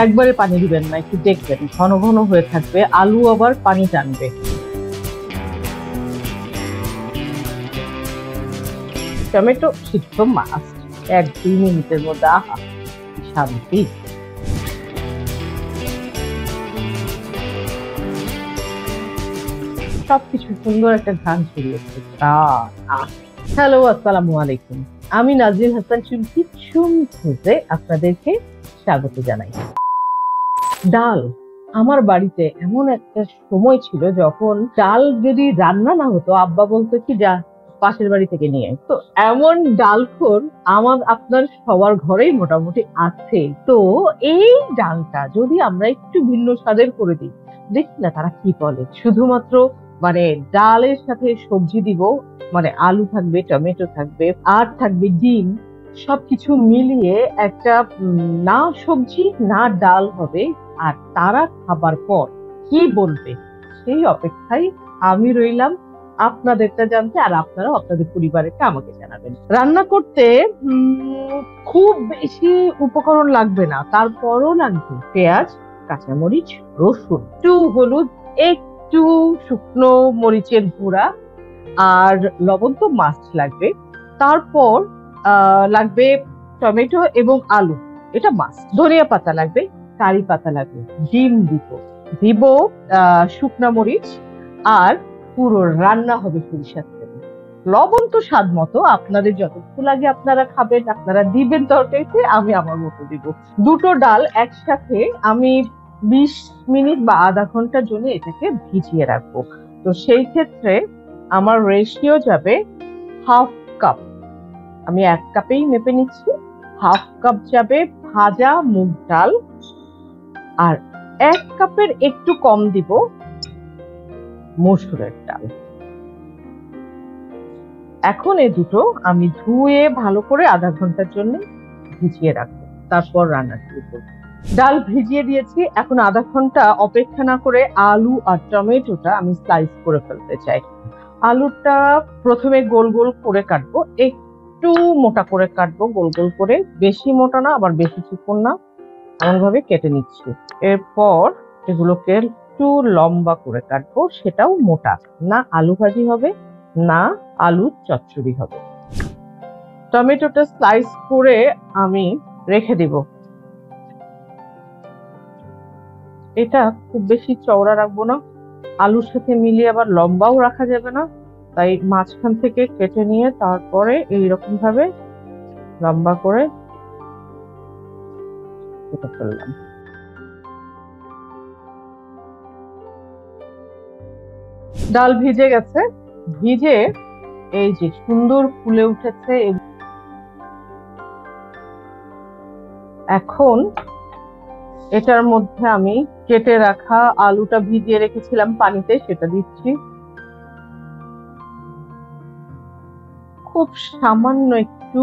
একবারে পানি দিবেন না, একটু দেখবেন ঘন ঘন হয়ে থাকবে, আলু আবার পানি টানবে। টমেটো সিদ্ধ মাছ 1-2 মিনিটের মধ্যে, আহা শান্তি। সবকিছু সুন্দর একটা ঘ্রাণ ছড়িয়েছে। হ্যালো, আসসালামু আলাইকুম। আমি নাজরিন হাসান চুমকি চুমকিতে আপনাদেরকে স্বাগত জানাই। ডাল, আমার বাড়িতে এমন একটা সময় ছিল যখন ডাল যদি রান্না না হতো আব্বা বলতো কি যা পাশের বাড়ি থেকে নিয়ে। তো এমন ডালখোর আমার আপনার সবার ঘরেই মোটামুটি আছে। তো এই ডালটা যদি আমরা একটু ভিন্ন স্বাদের করে দিই, দেখি না তারা কি বলে। শুধুমাত্র ডালের সাথে সবজি দিব, আলু থাকবে, টমেটো থাকবে, আর থাকবে ডিম, সবকিছু মিলিয়ে একটা না সবজি না ডাল হবে। আর তারা খাবার পর কি বলবে সেই অপেক্ষায় আমি রইলাম আপনাদেরটা জানতে, আর আপনারাও আপনাদের পরিবারেরটা আমাকে জানাবেন। রান্না করতে খুব বেশি উপকরণ লাগবে না, তারপরও লাগবে পেঁয়াজ, কাঁচামরিচ, রসুন, একটু হলুদ, একটু শুকনো মরিচের গুঁড়া, আর লবণ তো মাস্ট লাগবে। তারপর লাগবে টমেটো এবং আলু, এটা মাস্ট। ধনিয়া পাতা লাগবে, কারি পাতা লাগবে, ডিম দিব শুকনা মরিচ, আর পুরো রান্না হবে সরিষার তেলে। লবণ তো স্বাদ মতো, আপনাদের যতটুকু লাগে আপনারা খাবেন, আপনারা দিবেন তরকারিতে, আমি আমার মতো দিব। দুটো ডাল একসাথে আমি 20 মিনিট বা আধা ঘন্টার জন্য এটাকে ভিজিয়ে রাখবো। তো সেই ক্ষেত্রে আমার রেশিও যাবে হাফ কাপ। আমি 1 কাপেই মেপে নিচ্ছি। হাফ কাপ যাবে ভাজা মুগ ডাল, আর 1 কাপের একটু কম দিব মসুরের ডাল। এখন এই দুটো আমি ধুয়ে ভালো করে আধা ঘন্টার জন্য ভিজিয়ে রাখবো, তারপর রান্না শুরু করবো। ডাল ভিজিয়ে দিয়েছি, এখন আধা ঘন্টা অপেক্ষা না করে আলু আর টমেটোটা আমি স্লাইস করে ফেলতে চাই। আলুটা প্রথমে গোল গোল করে কাটবো, একটু মোটা করে কাটবো, গোল গোল করে, বেশি মোটা না আবার বেশি চিকন না, এমন ভাবে কেটে নিচ্ছি। এরপর এগুলোকে একটু লম্বা করে কাটবো, সেটাও মোটা না, আলু ভাজি হবে না আলু চচ্চড়ি হবে। টমেটোটা স্লাইস করে আমি রেখে দিব। এটা খুব বেশি চওড়া রাখবো না, আলুর সাথে মিলিয়ে আবার লম্বাও রাখা যাবে না, তাই মাঝখান থেকে কেটে নিয়ে তারপরে এইরকম ভাবে লম্বা করে কেটে ফেললাম। ডাল ভিজে গেছে, ভিজে এই যে সুন্দর ফুলে উঠেছে। এখন এটার মধ্যে আমি কেটে রাখা আলুটা ভিজিয়ে রেখেছিলাম পানিতে, সেটা দিচ্ছি। খুব সামান্য একটু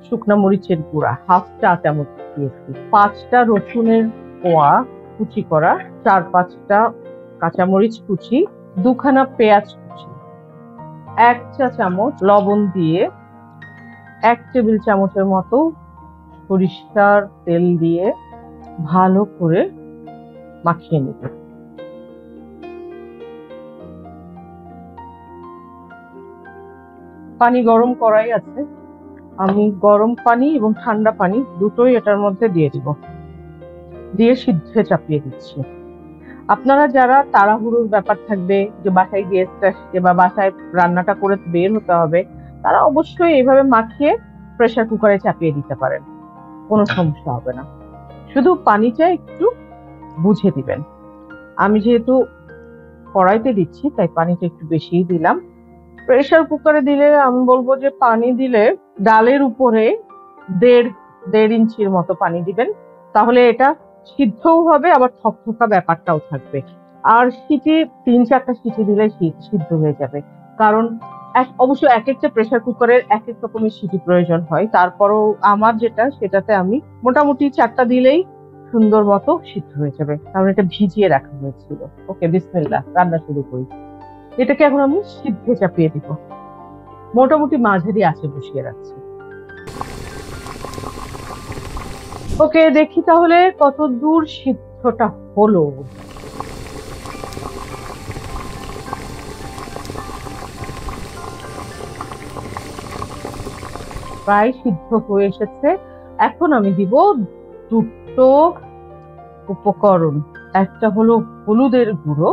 শুকনা মরিচের গুঁড়া, হাফ চা চামচ দিয়েছি। 5টা রসুনের কোয়া কুচি করা, 4-5টা কাঁচামরিচ কুচি, 2খানা পেঁয়াজ কুচি, 1 চা চামচ লবণ দিয়ে 1 টেবিল চামচের মতো সরিষার তেল দিয়ে ভালো করে মাখিয়ে নিব। পানি গরম করাই আছে, আমি গরম পানি এবং ঠান্ডা পানি দুটোই এটার মধ্যে দিয়ে দিব, দিয়ে সিদ্ধে চাপিয়ে দিচ্ছি। আপনারা যারা তাড়াহুড়োর ব্যাপার থাকবে, যে বাসায় গেস্ট আসছে বা বাসায় রান্নাটা করে বের হতে হবে, তারা অবশ্যই এইভাবে মাখিয়ে প্রেসার কুকারে চাপিয়ে দিতে পারেন, কোনো সমস্যা হবে না। শুধু পানিটা একটু বুঝে দিবেন। আমি যেহেতু কড়াইতে দিচ্ছি তাই পানিটা একটু বেশিই দিলাম। প্রেসার কুকারে দিলে আমি বলবো যে পানি দিলে ডালের উপরে 1.5 ইঞ্চির মতো পানি দিবেন, তাহলে এটা সিদ্ধও হবে আবার থকথকা ব্যাপারটাও থাকবে। আর সিটি 3-4টা সিটি দিলে সিদ্ধ হয়ে যাবে, কারণ অবশ্য এক একটা প্রেসার কুকারের এক এক রকমের সিটি প্রয়োজন হয়। তারপরও আমার যেটা, সেটাতে আমি মোটামুটি 4টা দিলেই সুন্দর মতো সিদ্ধ হয়ে যাবে, কারণ এটা ভিজিয়ে রাখা হয়েছিল। ওকে, বিসমিল্লাহ, রান্না শুরু করি। এটাকে এখন আমি সিদ্ধে চাপিয়ে দিব, মোটামুটি মাঝারি আঁচে বসিয়ে রাখছি। ওকে, দেখি তাহলে কত দূর সিদ্ধটা হলো। প্রায় সিদ্ধ হয়ে এসেছে। এখন আমি দিব দুটো উপকরণ, একটা হলো হলুদের গুঁড়ো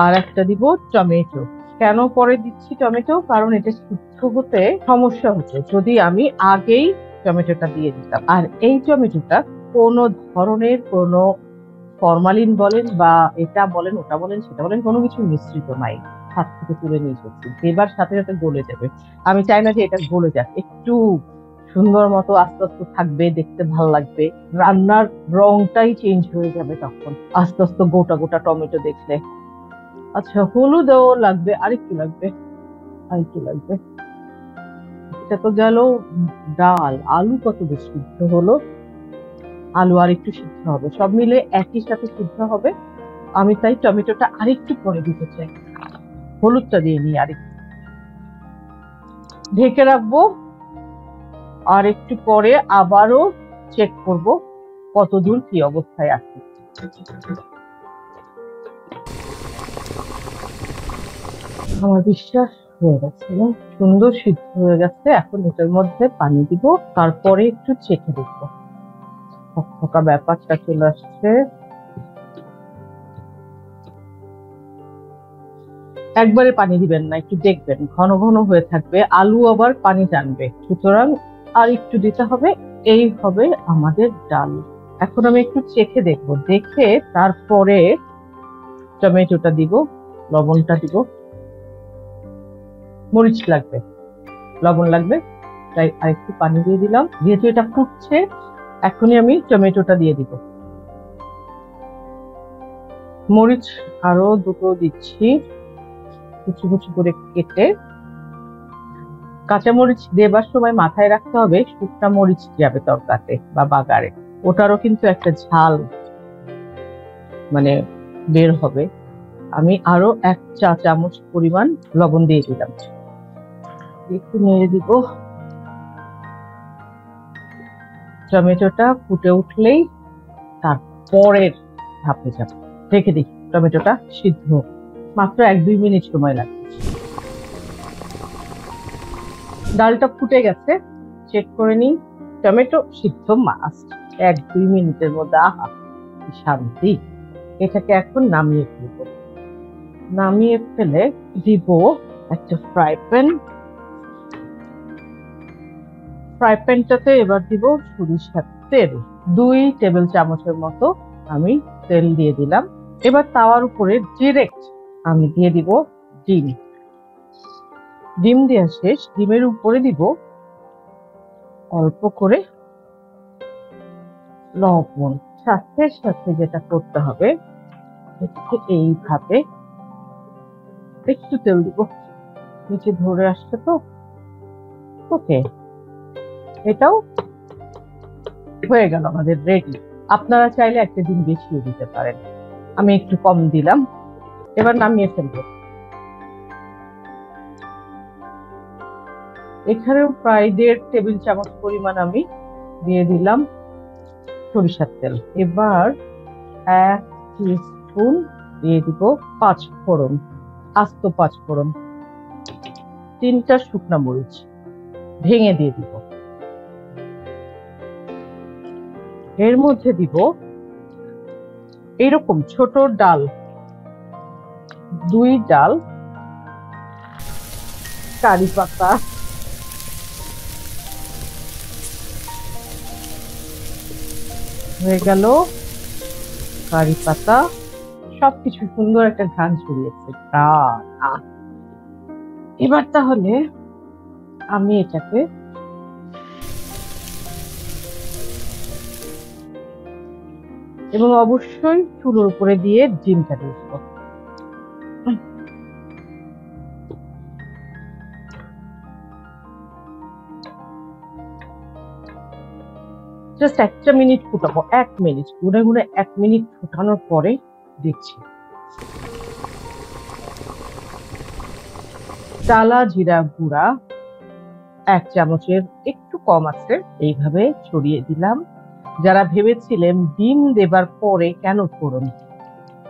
আর একটা দিব টমেটো। কেন পরে দিচ্ছি টমেটো? কারণ এটা সিদ্ধ হতে সমস্যা হচ্ছে যদি আমি আগেই টমেটোটা দিয়ে দিতাম। আর এই টমেটোটা কোনো ধরনের কোনো ফরমালিন বলেন বা এটা বলেন ওটা বলেন সেটা বলেন কোনো কিছু মিশ্রিত নাই। হাত থেকে তুলে নিয়ে এসেছি, দেবার সাথে সাথে গলে যাবে। আমি চাই না যে এটা গলে যাক, একটু সুন্দর মতো আস্তে আস্তে থাকবে, দেখতে ভালো লাগবে, রান্নার রংটাই চেঞ্জ হয়ে যাবে তখন আস্তে আস্তে গোটা গোটা টমেটো দেখলে। আচ্ছা, হলুদও লাগবে, আরেকটু লাগবে, আরেকটু লাগবে। এটা তো গেল ডাল। আলু কত বেশি সিদ্ধ হলো, আলু আর একটু সিদ্ধ হবে, সব মিলে একই সাথে সিদ্ধ হবে। আমি তাই টমেটোটা আরেকটু পরে দিতে চাই। হলুদটা দিয়ে নিই আরেকটু, ঢেকে রাখবো। আর একটু পরে আবারও চেক করব কতদূর কি অবস্থায় আছে। আমার বিশ্বাস হয়ে গেছে, সুন্দর সিদ্ধ হয়ে গেছে। এখন এটার মধ্যে পানি দিব, তারপরে একটু চেখে দেখবো। থকথকা ব্যাপারটা চলে আসছে। একবারে পানি দিবেন না, একটু দেখবেন, ঘন ঘন হয়ে থাকবে, আলু আবার পানি টানবে, সুতরাং আর একটু দিতে হবে। এই হবে আমাদের ডাল। এখন আমি একটু চেখে দেখবো, দেখে তারপরে টমেটোটা দিব, লবণটা দিব। মরিচ লাগবে, লবণ লাগবে, তাই আরেকটু পানি দিয়ে দিলাম। যেহেতু এটা ফুটছে, এখনই আমি টমেটোটা দিয়ে দিব। মরিচ আরো দুটো দিচ্ছি, কুচি কুচি করে কেটে। কাঁচামরিচ দেবার সময় মাথায় রাখতে হবে শুকনা মরিচ যাবে তরকারিতে বা বাগারে, ওটারও কিন্তু একটা ঝাল মানে বের হবে। আমি আরো 1 চা চামচ পরিমাণ লবণ দিয়ে দিলাম, একটু নেড়ে দিব। টমেটোটা ফুটে উঠলেই তারপরের ধাপে যাব। রেখে দিই টমেটোটা সিদ্ধ, মাত্র 1-2 মিনিট সময় লাগবে। ডালটা ফুটে গেছে, চেক করে নিই। টমেটো সিদ্ধ মাস্ট 1-2 মিনিটের মধ্যে। আহা কি শান্তি! এটাকে এখন নামিয়ে ফেলবো। নামিয়ে ফেলে দিব একটা ফ্রাই প্যান। ফ্রাই প্যানটাতে এবার দিব সরিষার তেল। 2 টেবিল চামচের মতো আমি তেল দিয়ে দিলাম। এবার তাওয়ার উপরে ডিরেক্ট আমি দিয়ে দিব ডিম। ডিম দেওয়া শেষ, ডিমের উপরে দিব অল্প করে লবণ। সাথে সাথে যেটা করতে হবে, এইভাবে একটু তেল দিব, নিচে ধরে আসছে তো। ওকে, এটাও হয়ে গেল আমাদের রেডি। আপনারা চাইলে একটা ডিম বেশিও দিতে পারেন, আমি একটু কম দিলাম। এবার নামিয়ে ফেলবো। এখানেও প্রায় 1.5 টেবিল চামচ পরিমাণ আমি দিয়ে দিলাম সরিষার তেল। এবার 1 টিস্পুন দিয়ে দিব 5 ফোড়ন, আস্ত 5 ফোড়ন। 3টা শুকনা মরিচ ভেঙে দিয়ে দিব। এর মধ্যে দিব এরকম ছোট ডাল, 2 ডাল, কারি পাতা, হয়ে গেল কারি পাতা। সবকিছু সুন্দর একটা ঘ্রাণ ছড়িয়েছে। এবার তাহলে আমি এটাকে এবং অবশ্যই চুলোর উপরে দিয়ে ডিমটা দিয়ে দেবো। জাস্ট 1 মিনিট ফুটাবো, 1 মিনিট গুনে গুনে 1 মিনিট ফুটানোর পরে দিচ্ছি টালা জিরা গুঁড়া 1 চামচের একটু কম আছে, এইভাবে ছড়িয়ে দিলাম। যারা ভেবেছিলেন ডিম দেবার পরে কেন ফোড়ন,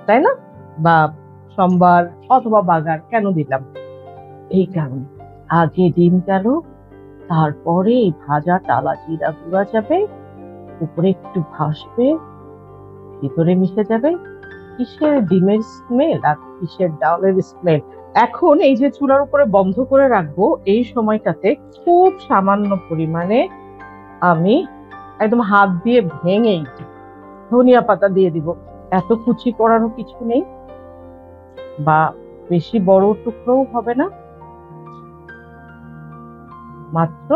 তাই না, বা সোমবার অথবা বাগার কেন দিলাম, এই কারণে আগে ডিম গেল, তারপরে এই ভাজা টালা জিরা গুঁড়া যাবে, উপরে একটু ভাসবে, ভিতরে মিশে যাবে কিসের ডিমের স্মেল আর কিসের ডালের স্মেল। এখন এই যে চুলার উপরে বন্ধ করে রাখবো, এই সময়টাতে খুব সামান্য পরিমাণে আমি একদম হাত দিয়ে ভেঙেই ধনিয়া পাতা দিয়ে দিব। এত কুচি করারও কিছু নেই, বা বেশি বড় টুকরোও হবে না, মাত্র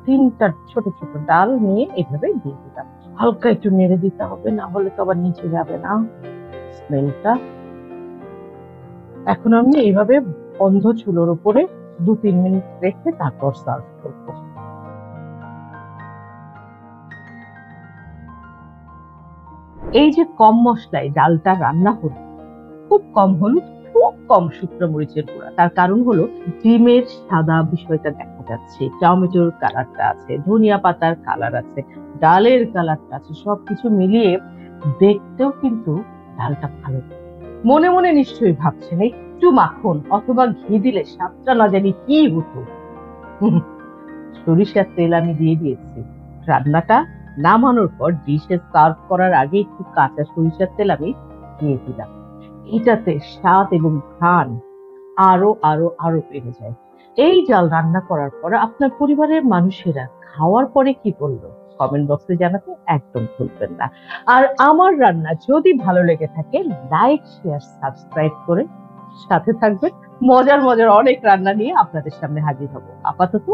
3টা ছোট ছোট ডাল নিয়ে এভাবে দিয়ে দিলাম। হালকা একটু নেড়ে দিতে হবে, না হলে তো আবার নিচে যাবে না স্মেলটা। এখন আমি এইভাবে বন্ধ চুলোর উপরে 2-3 মিনিট রেখে তারপর সার্ভ করব। এই যে কম মশলায় ডালটা রান্না হলো, খুব কম হলুদ, খুব কম শুকনো মরিচের গুঁড়া, তার কারণ হলো ডিমের সাদা বিষয়টা দেখা যাচ্ছে, টমেটোর কালারটা আছে, ধনিয়া পাতার কালার আছে, ডালের কালারটা আছে, সবকিছু মিলিয়ে দেখতেও কিন্তু ডালটা ভালো। মনে মনে নিশ্চয়ই ভাবছেন একটু মাখন অথবা ঘি দিলে স্বাদটা না জানি কি হতো। সরিষার তেল আমি দিয়ে দিয়েছি। রান্নাটা নামানোর পর ডিশে সার্ভ করার আগে একটু কাঁচা সরিষার তেল আমি দিয়ে দিলাম। এটাতে স্বাদ এবং ঘ্রাণ আরো আরো আরো বেড়ে যায়। এই ডাল রান্না করার পর আপনার পরিবারের মানুষেরা খাওয়ার পরে কি বললো কমেন্ট বক্সে জানাতে একদম ভুলবেন না। আর আমার রান্না যদি ভালো লেগে থাকে, লাইক শেয়ার সাবস্ক্রাইব করে সাথে থাকবেন। মজার মজার অনেক রান্না নিয়ে আপনাদের সামনে হাজির হব। আপাতত